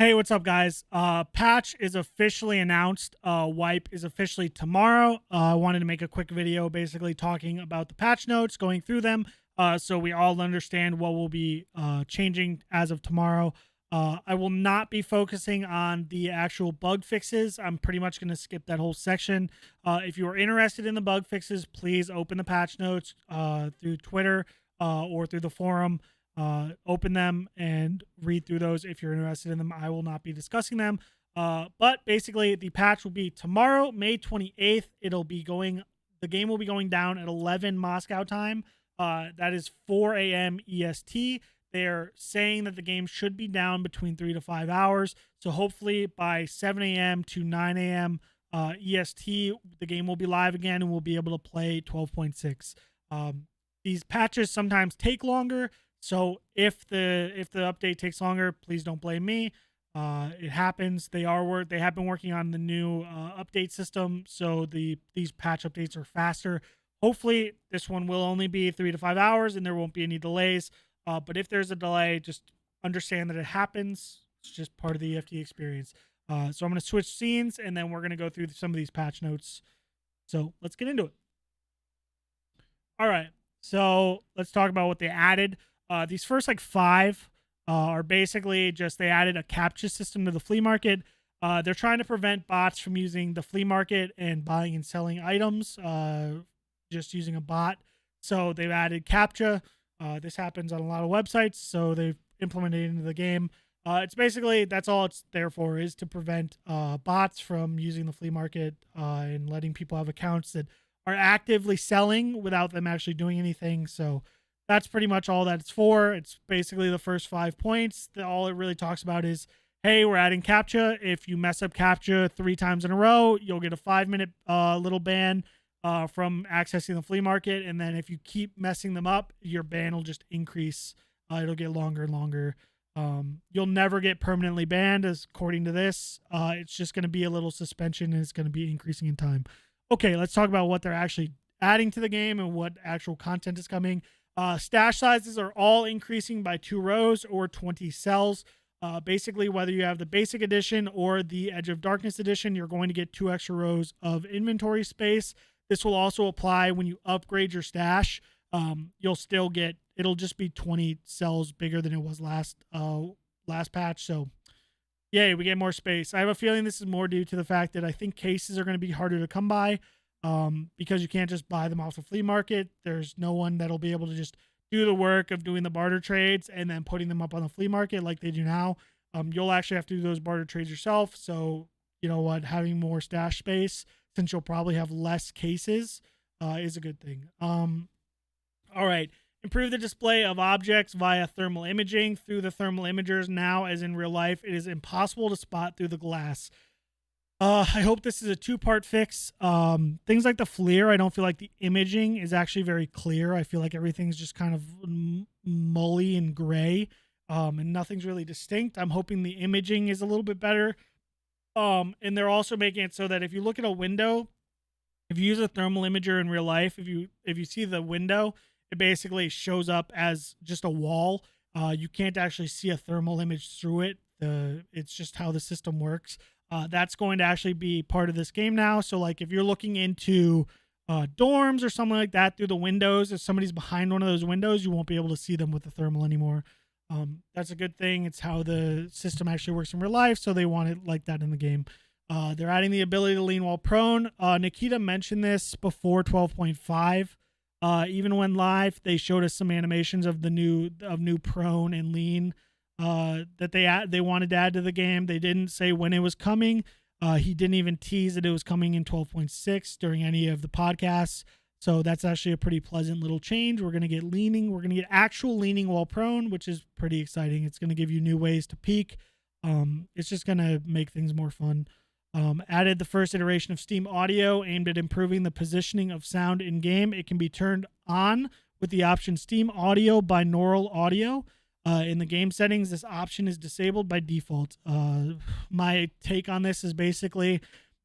Hey, what's up, guys? Patch is officially announced. Wipe is officially tomorrow. I wanted to make a quick video basically talking about the patch notes, going through them, so we all understand what will be changing as of tomorrow. I will not be focusing on the actual bug fixes. I'm pretty much going to skip that whole section. If you are interested in the bug fixes, please open the patch notes through Twitter or through the forum. Open them and read through those if you're interested in them. I will not be discussing them. But basically, the patch will be tomorrow, May 28th. The game will be going down at 11 Moscow time. That is 4 a.m. EST. They're saying that the game should be down between 3 to 5 hours. So hopefully by 7 a.m. to 9 a.m. EST, the game will be live again and we'll be able to play 12.6. These patches sometimes take longer. So if the update takes longer, please don't blame me. It happens. They have been working on the new update system, so these patch updates are faster. Hopefully, this one will only be 3 to 5 hours, and there won't be any delays. But if there's a delay, just understand that it happens. It's just part of the EFT experience. So I'm going to switch scenes, and then we're going to go through some of these patch notes. So let's get into it. All right. So let's talk about what they added. These first like five are basically just they added a captcha system to the flea market. They're trying to prevent bots from using the flea market and buying and selling items just using a bot. So they've added captcha. This happens on a lot of websites, so they've implemented it into the game. It's basically that's all it's there for, is to prevent bots from using the flea market and letting people have accounts that are actively selling without them actually doing anything. So that's pretty much all that it's for. It's basically the first 5 points. All it really talks about is, hey, we're adding captcha. If you mess up captcha 3 times in a row, you'll get a 5-minute little ban from accessing the flea market. And then if you keep messing them up, your ban will just increase. It'll get longer and longer. You'll never get permanently banned, as according to this. It's just going to be a little suspension, and it's going to be increasing in time. Okay, let's talk about what they're actually adding to the game and what actual content is coming. Stash sizes are all increasing by 2 rows or 20 cells. Basically, whether you have the basic edition or the Edge of Darkness edition, you're going to get 2 extra rows of inventory space. This will also apply when you upgrade your stash. You'll still get, it'll just be 20 cells bigger than it was last patch. So yay, we get more space. I have a feeling this is more due to the fact that I think cases are going to be harder to come by. Because you can't just buy them off the flea market. There's no one that'll be able to just do the work of doing the barter trades and then putting them up on the flea market like they do now. You'll actually have to do those barter trades yourself. So, you know what, having more stash space, since you'll probably have less cases, is a good thing. All right. Improve the display of objects via thermal imaging. Through the thermal imagers now, as in real life, it is impossible to spot through the glass. I hope this is a 2-part fix. Things like the FLIR, I don't feel like the imaging is actually very clear. I feel like everything's just kind of mully and gray, and nothing's really distinct. I'm hoping the imaging is a little bit better. And they're also making it so that if you look at a window, if you use a thermal imager in real life, if you see the window, it basically shows up as just a wall. You can't actually see a thermal image through it. It's just how the system works. That's going to actually be part of this game now. So like if you're looking into dorms or something like that through the windows, if somebody's behind one of those windows, you won't be able to see them with the thermal anymore. That's a good thing. It's how the system actually works in real life, so they want it like that in the game. They're adding the ability to lean while prone. Nikita mentioned this before 12.5. Even when live, they showed us some animations of the new prone and lean that they wanted to add to the game. They didn't say when it was coming. He didn't even tease that it was coming in 12.6 during any of the podcasts. So that's actually a pretty pleasant little change. We're going to get leaning. We're going to get actual leaning while prone, which is pretty exciting. It's going to give you new ways to peek. It's just going to make things more fun. Added the first iteration of Steam Audio aimed at improving the positioning of sound in game. It can be turned on with the option Steam Audio Binaural Audio. In the game settings, this option is disabled by default. My take on this is basically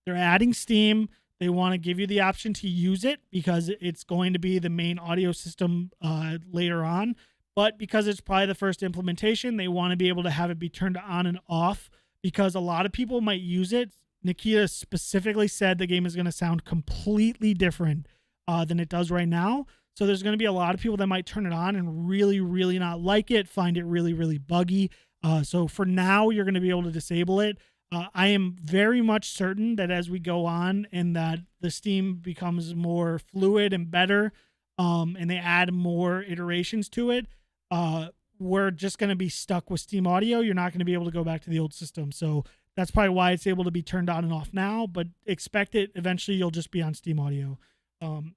they're adding Steam. They want to give you the option to use it because it's going to be the main audio system later on. But because it's probably the first implementation, they want to be able to have it be turned on and off because a lot of people might use it. Nikita specifically said the game is going to sound completely different than it does right now. So there's going to be a lot of people that might turn it on and really, really not like it, find it really, really buggy. So for now, you're going to be able to disable it. I am very much certain that as we go on and that the Steam becomes more fluid and better, and they add more iterations to it, we're just going to be stuck with Steam Audio. You're not going to be able to go back to the old system. So that's probably why it's able to be turned on and off now, but expect it eventually you'll just be on Steam Audio.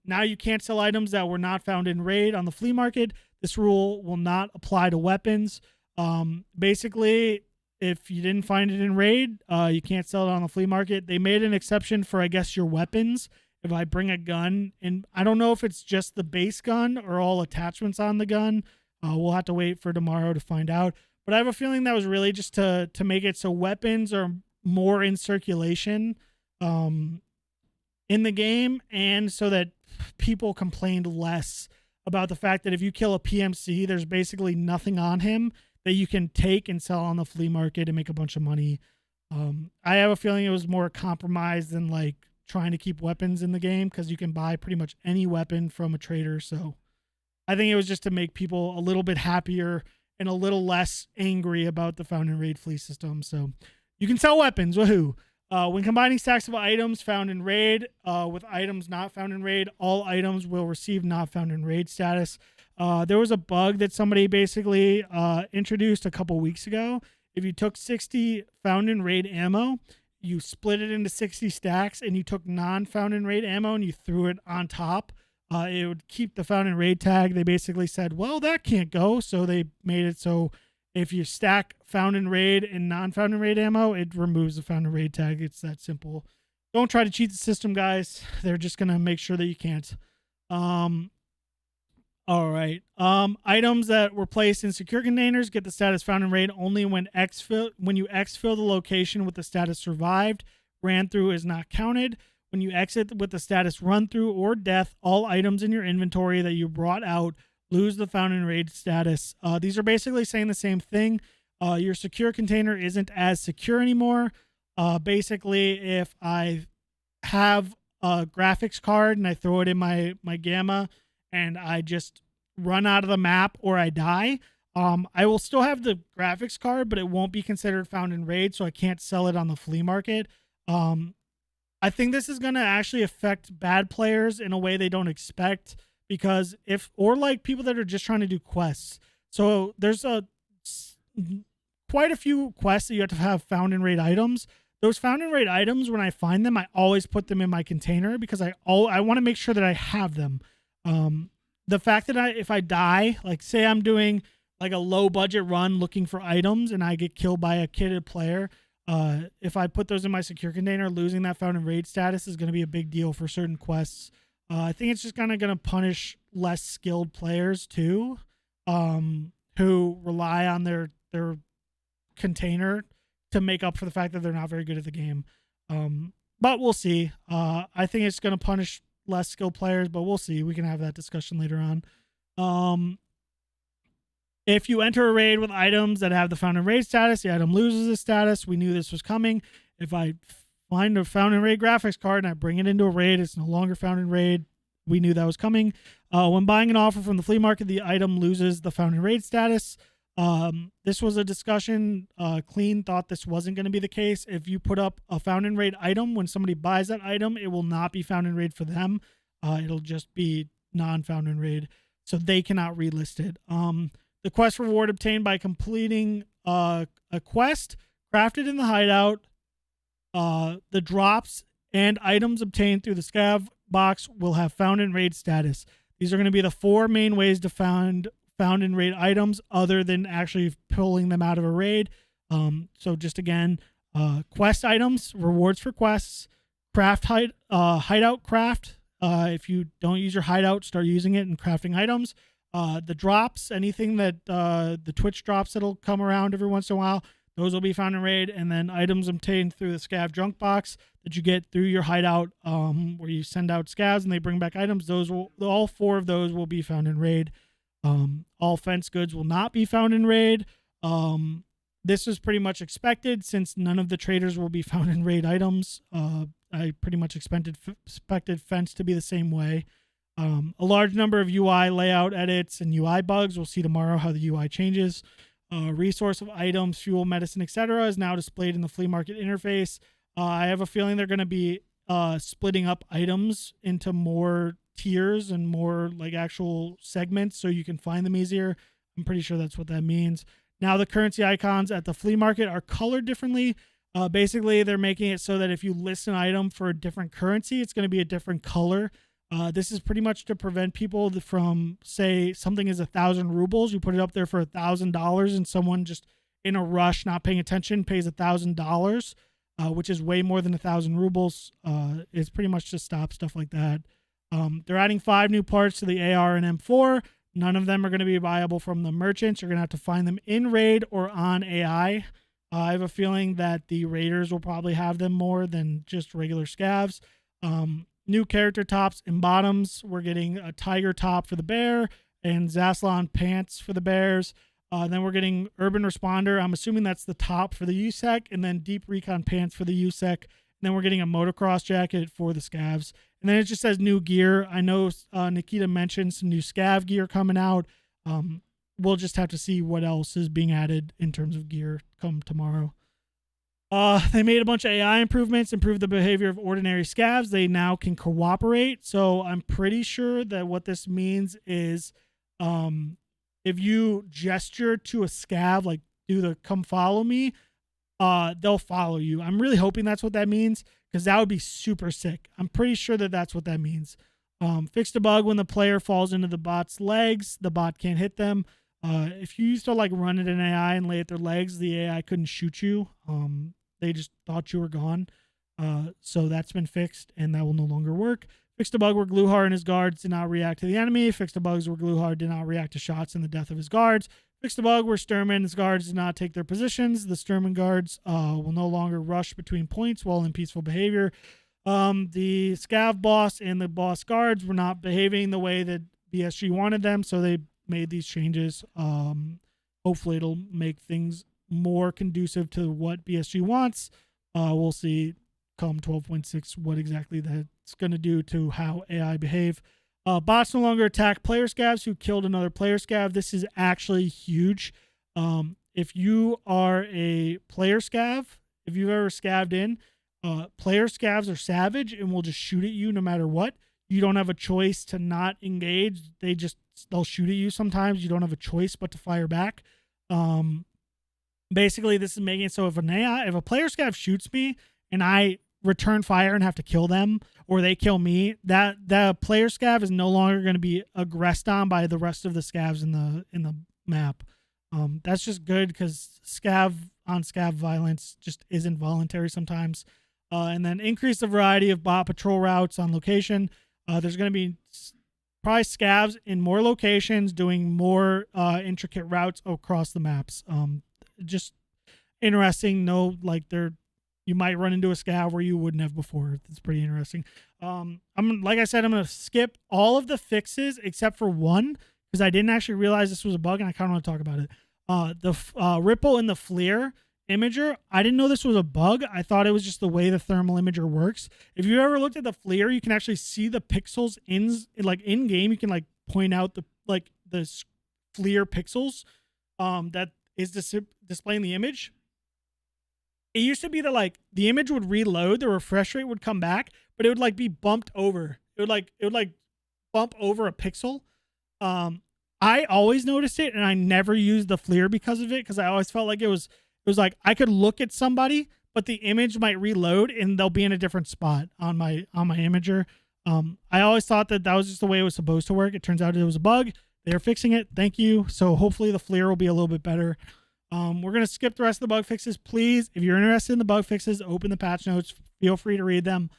Now you can't sell items that were not found in raid on the flea market. This rule will not apply to weapons. Basically, if you didn't find it in raid, you can't sell it on the flea market. They made an exception for, I guess, your weapons. If I bring a gun, and I don't know if it's just the base gun or all attachments on the gun. We'll have to wait for tomorrow to find out. But I have a feeling that was really just to make it so weapons are more in circulation in the game, and so that people complained less about the fact that if you kill a PMC, there's basically nothing on him that you can take and sell on the flea market and make a bunch of money. I have a feeling it was more a compromise than like trying to keep weapons in the game, because you can buy pretty much any weapon from a trader. So I think it was just to make people a little bit happier and a little less angry about the found in raid flea system. So you can sell weapons. Woohoo! When combining stacks of items found in raid with items not found in raid, all items will receive not found in raid status. There was a bug that somebody basically introduced a couple weeks ago. If you took 60 found in raid ammo, you split it into 60 stacks, and you took non-found in raid ammo and you threw it on top, it would keep the found in raid tag. They basically said, well, that can't go. So they made it so if you stack found in raid and non-found in raid ammo, it removes the found in raid tag. It's that simple. Don't try to cheat the system, guys. They're just going to make sure that you can't. All right. Items that were placed in secure containers get the status found in raid only when you exfil the location with the status survived. Ran through is not counted. When you exit with the status run through or death, all items in your inventory that you brought out lose the found in raid status. These are basically saying the same thing. Your secure container isn't as secure anymore. Basically, if I have a graphics card and I throw it in my Gamma and I just run out of the map or I die, I will still have the graphics card, but it won't be considered found in raid, so I can't sell it on the flea market. I think this is going to actually affect bad players in a way they don't expect, because like people that are just trying to do quests. So there's quite a few quests that you have found in raid items. Those found in raid items, when I find them, I always put them in my container because I want to make sure that I have them. The fact that if I die, like say I'm doing like a low budget run looking for items and I get killed by a kitted player, if I put those in my secure container, losing that found in raid status is going to be a big deal for certain quests. I think it's just kind of going to punish less skilled players too, who rely on their container to make up for the fact that they're not very good at the game. But we'll see. I think it's going to punish less skilled players, but we'll see. We can have that discussion later on. If you enter a raid with items that have the found in raid status, the item loses its status. We knew this was coming. If I find a found in raid graphics card and I bring it into a raid, it's no longer found in raid. We knew that was coming. When buying an offer from the flea market, the item loses the found in raid status. This was a discussion. Clean thought this wasn't going to be the case. If you put up a found in raid item, when somebody buys that item, it will not be found in raid for them. It'll just be non-found in raid, so they cannot relist it. The quest reward obtained by completing a quest crafted in the hideout, the drops and items obtained through the scav box will have found in raid status. These are going to be the four main ways to found in raid items, other than actually pulling them out of a raid. So just again, quest items, rewards for quests, hideout craft. If you don't use your hideout, start using it and crafting items. The drops, anything that the Twitch drops that'll come around every once in a while, those will be found in raid. And then items obtained through the scav junk box that you get through your hideout, where you send out scavs and they bring back items. All four of those will be found in raid. All fence goods will not be found in raid. This was pretty much expected since none of the traders will be found in raid items. I pretty much expected Fence to be the same way. A large number of UI layout edits and UI bugs. We'll see tomorrow how the UI changes. Resource of items, fuel, medicine, etc. is now displayed in the flea market interface. I have a feeling they're going to be splitting up items into more tiers and more like actual segments so you can find them easier. I'm pretty sure that's what that means. Now the currency icons at the flea market are colored differently. Basically, they're making it so that if you list an item for a different currency, it's going to be a different color. This is pretty much to prevent people from, say, something is 1,000 rubles. You put it up there for $1,000, and someone just in a rush, not paying attention, pays $1,000, which is way more than 1,000 rubles. It's pretty much to stop stuff like that. They're adding 5 new parts to the AR and M4. None of them are going to be viable from the merchants. You're going to have to find them in raid or on AI. I have a feeling that the raiders will probably have them more than just regular scavs. New character tops and bottoms. We're getting a tiger top for the bear and Zaslan pants for the bears. Then we're getting urban responder. I'm assuming that's the top for the USEC, and then deep recon pants for the USEC. And then we're getting a motocross jacket for the scavs. And then it just says new gear. I know Nikita mentioned some new scav gear coming out. We'll just have to see what else is being added in terms of gear come tomorrow. They made a bunch of AI improvements, improved the behavior of ordinary scavs. They now can cooperate. So I'm pretty sure that what this means is if you gesture to a scav, like do the come follow me, they'll follow you. I'm really hoping that's what that means because that would be super sick. I'm pretty sure that that's what that means. Fixed a bug when the player falls into the bot's legs. The bot can't hit them. If you used to like run at an AI and lay at their legs, the AI couldn't shoot you. They just thought you were gone. So that's been fixed and that will no longer work. Fixed a bug where Gluhar and his guards did not react to the enemy. Fixed a bug where Gluhar did not react to shots and the death of his guards. Fixed a bug where Sturman and his guards did not take their positions. The Sturman guards will no longer rush between points while in peaceful behavior. The scav boss and the boss guards were not behaving the way that BSG wanted them, so they made these changes. Hopefully it'll make things more conducive to what BSG wants. We'll see come 12.6 what exactly that's going to do to how AI behave. Bots no longer attack player scavs who killed another player scav. This is actually huge. If you are a player scav, if you've ever scavved in, player scavs are savage and will just shoot at you no matter what. You don't have a choice to not engage. They'll shoot at you sometimes. You don't have a choice but to fire back. Basically, this is making it so if a player scav shoots me and I return fire and have to kill them, or they kill me, that player scav is no longer going to be aggressed on by the rest of the scavs in the map. That's just good because scav on scav violence just isn't voluntary sometimes. And then increase the variety of bot patrol routes on location. There's going to be probably scavs in more locations doing more intricate routes across the maps. Just interesting. You might run into a scav where you wouldn't have before. It's pretty interesting. Like I said, I'm going to skip all of the fixes except for one because I didn't actually realize this was a bug and I kind of want to talk about it. The ripple in the FLIR imager, I didn't know this was a bug. I thought it was just the way the thermal imager works. If you ever looked at the FLIR, you can actually see the pixels in game. You can point out the FLIR pixels that is displaying the image. It used to be that the image would reload, the refresh rate would come back, but it would be bumped over. It would bump over a pixel. I always noticed it and I never used the FLIR because of it, because I always felt like it was like I could look at somebody, but the image might reload and they'll be in a different spot on my imager. I always thought that was just the way it was supposed to work. It turns out it was a bug. They're fixing it. Thank you. So hopefully the FLIR will be a little bit better. We're going to skip the rest of the bug fixes. Please, if you're interested in the bug fixes, open the patch notes. Feel free to read them.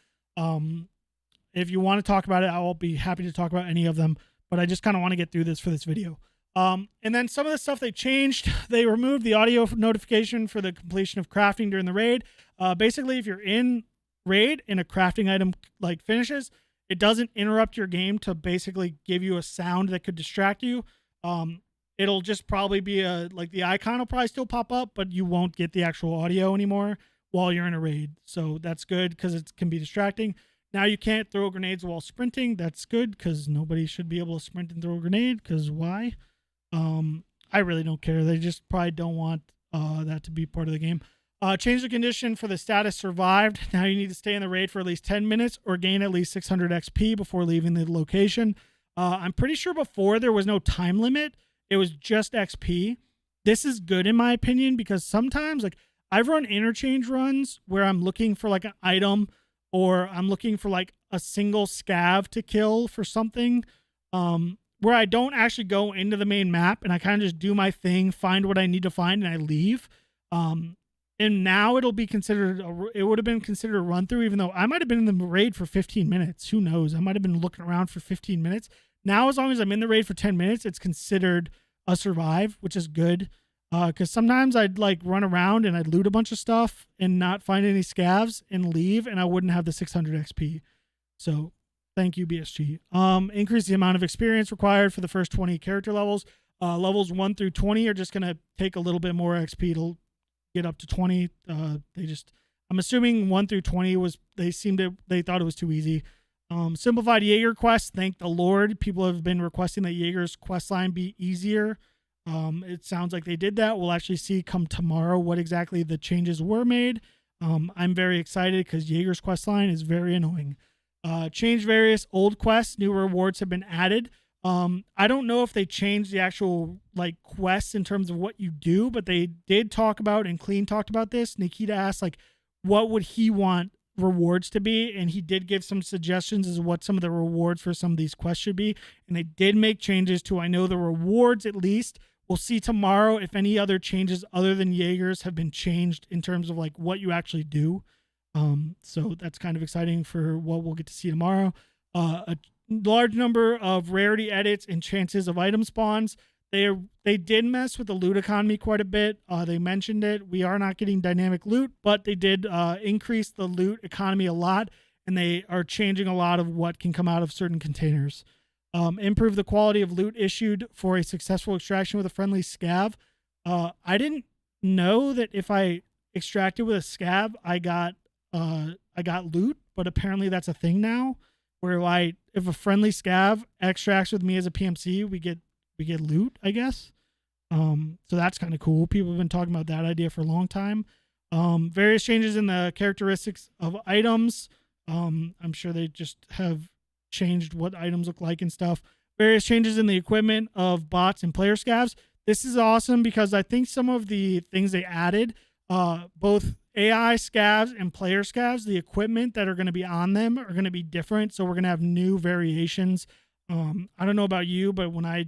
If you want to talk about it, I will be happy to talk about any of them, but I just kind of want to get through this for this video. And then some of the stuff they changed, they removed the audio notification for the completion of crafting during the raid. Basically, if you're in raid and a crafting item finishes, it doesn't interrupt your game to basically give you a sound that could distract you. it'll just probably be like the icon will probably still pop up, but you won't get the actual audio anymore while you're in a raid. So that's good because it can be distracting. Now you can't throw grenades while sprinting. That's good because nobody should be able to sprint and throw a grenade, because why? I really don't care. They just probably don't want that to be part of the game. Change the condition for the status survived. Now you need to stay in the raid for at least 10 minutes or gain at least 600 XP before leaving the location. I'm pretty sure before there was no time limit. It was just XP. This is good in my opinion, because sometimes, like, I've run interchange runs where I'm looking for like an item, or I'm looking for like a single scav to kill for something, where I don't actually go into the main map and I kind of just do my thing, find what I need to find, and I leave. And now it'll be considered, it would have been considered a run through, even though I might have been in the raid for 15 minutes. Who knows? I might have been looking around for 15 minutes. Now, as long as I'm in the raid for 10 minutes, it's considered a survive, which is good. Because sometimes I'd like run around and I'd loot a bunch of stuff and not find any scavs and leave, and I wouldn't have the 600 XP. So thank you, BSG. Increase the amount of experience required for the first 20 character levels. Levels 1 through 20 are just going to take a little bit more XP to get up to 20. I'm assuming 1 through 20 they thought it was too easy. Simplified Jaeger quest. Thank the Lord. People have been requesting that Jaeger's quest line be easier. It sounds like they did that. We'll actually see come tomorrow what exactly the changes were made. I'm very excited because Jaeger's quest line is very annoying. Change various old quests. New rewards have been added. I don't know if they changed the actual like quests in terms of what you do, but they did talk about, and Clean talked about this. Nikita asked like, what would he want rewards to be, and he did give some suggestions as to what some of the rewards for some of these quests should be, and they did make changes to, I know, the rewards at least. We'll see tomorrow if any other changes other than Jaeger's have been changed in terms of like what you actually do. So that's kind of exciting for what we'll get to see tomorrow. A large number of rarity edits and chances of item spawns. They did mess with the loot economy quite a bit. They mentioned it. We are not getting dynamic loot, but they did increase the loot economy a lot, and they are changing a lot of what can come out of certain containers. Improve the quality of loot issued for a successful extraction with a friendly scav. I didn't know that if I extracted with a scav, I got loot, but apparently that's a thing now. Where if a friendly scav extracts with me as a PMC, we get loot, I guess. So that's kind of cool. People have been talking about that idea for a long time. Various changes in the characteristics of items. I'm sure they just have changed what items look like and stuff. Various changes in the equipment of bots and player scavs. This is awesome because I think some of the things they added, both AI scavs and player scavs, the equipment that are going to be on them are going to be different. So we're going to have new variations. I don't know about you, but when I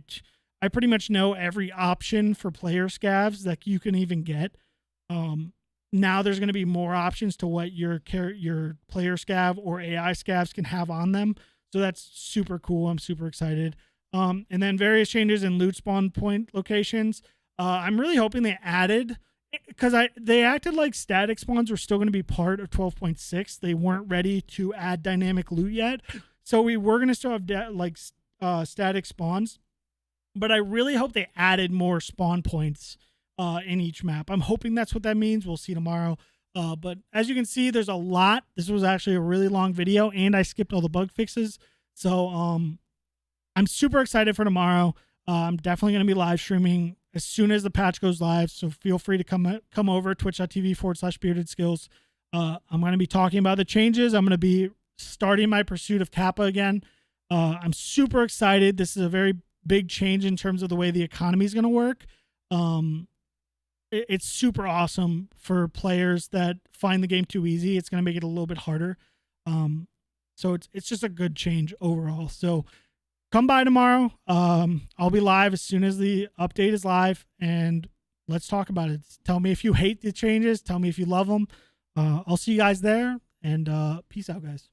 pretty much know every option for player scavs that you can even get. Now there's going to be more options to what your player scav or AI scavs can have on them. So that's super cool. I'm super excited. And then various changes in loot spawn point locations. I'm really hoping they added, because they acted like static spawns were still going to be part of 12.6. They weren't ready to add dynamic loot yet. So we were going to still have static spawns. But I really hope they added more spawn points in each map. I'm hoping that's what that means. We'll see tomorrow. But as you can see, there's a lot. This was actually a really long video, and I skipped all the bug fixes. So I'm super excited for tomorrow. I'm definitely going to be live streaming as soon as the patch goes live. So feel free to come over, twitch.tv/beardedskills. I'm going to be talking about the changes. I'm going to be starting my pursuit of Kappa again. I'm super excited. This is a very big change in terms of the way the economy is going to work. It's super awesome for players that find the game too easy. It's going to make it a little bit harder. So it's just a good change overall. So come by tomorrow. I'll be live as soon as the update is live, and let's talk about it. Tell me if you hate the changes. Tell me if you love them. I'll see you guys there, and peace out, guys.